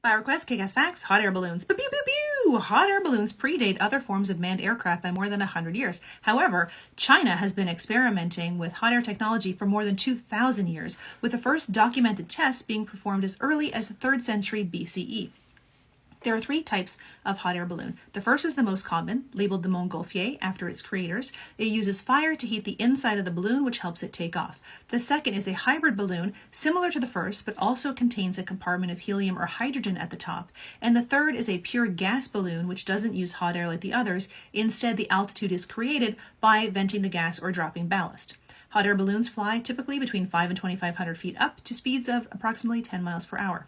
By request, Kick-Ass Facts, hot air balloons. Pew, pew, pew, pew! Hot air balloons predate other forms of manned aircraft by more than 100 years. However, China has been experimenting with hot air technology for more than 2,000 years, with the first documented tests being performed as early as the 3rd century BCE. There are 3 types of hot air balloon. The first is the most common, labeled the Montgolfier after its creators. It uses fire to heat the inside of the balloon, which helps it take off. The second is a hybrid balloon, similar to the first, but also contains a compartment of helium or hydrogen at the top. And the third is a pure gas balloon, which doesn't use hot air like the others. Instead, the altitude is created by venting the gas or dropping ballast. Hot air balloons fly typically between 5 and 2,500 feet up to speeds of approximately 10 miles per hour.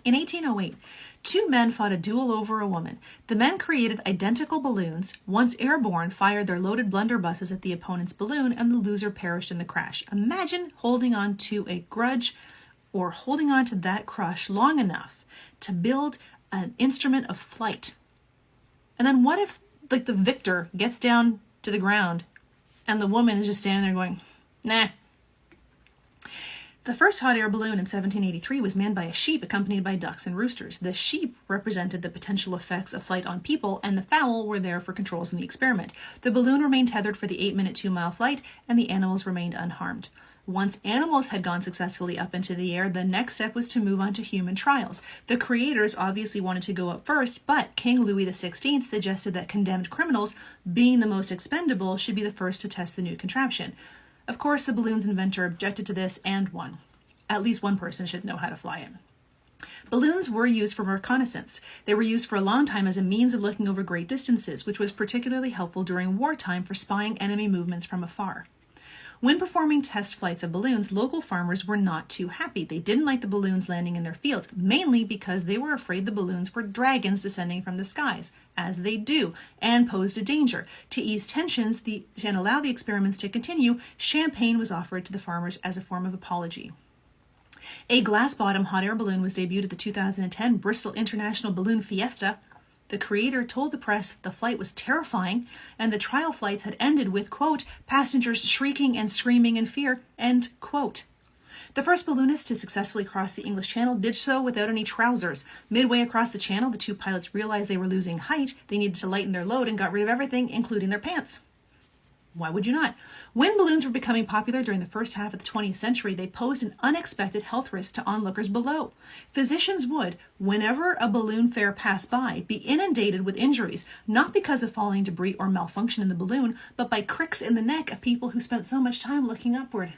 In 1808, 2 men fought a duel over a woman. The men created identical balloons. Once airborne, fired their loaded blunderbusses at the opponent's balloon, and the loser perished in the crash. Imagine holding on to a grudge or holding on to that crush long enough to build an instrument of flight. And then what if, the victor gets down to the ground and the woman is just standing there going, nah. The first hot air balloon in 1783 was manned by a sheep accompanied by ducks and roosters. The sheep represented the potential effects of flight on people, and the fowl were there for controls in the experiment. The balloon remained tethered for the 8-minute 2-mile flight, and the animals remained unharmed. Once animals had gone successfully up into the air, the next step was to move on to human trials. The creators obviously wanted to go up first, but King Louis XVI suggested that condemned criminals, being the most expendable, should be the first to test the new contraption. Of course, the balloon's inventor objected to this and won. At least one person should know how to fly it. Balloons were used for reconnaissance. They were used for a long time as a means of looking over great distances, which was particularly helpful during wartime for spying enemy movements from afar. When performing test flights of balloons, local farmers were not too happy. They didn't like the balloons landing in their fields, mainly because they were afraid the balloons were dragons descending from the skies, as they do, and posed a danger. To ease tensions and allow the experiments to continue, champagne was offered to the farmers as a form of apology. A glass-bottom hot air balloon was debuted at the 2010 Bristol International Balloon Fiesta. The creator told the press the flight was terrifying, and the trial flights had ended with, quote, passengers shrieking and screaming in fear, end quote. The first balloonist to successfully cross the English Channel did so without any trousers. Midway across the channel, the 2 pilots realized they were losing height. They needed to lighten their load and got rid of everything, including their pants. Why would you not? When balloons were becoming popular during the first half of the 20th century, they posed an unexpected health risk to onlookers below. Physicians would, whenever a balloon fare passed by, be inundated with injuries, not because of falling debris or malfunction in the balloon, but by cricks in the neck of people who spent so much time looking upward.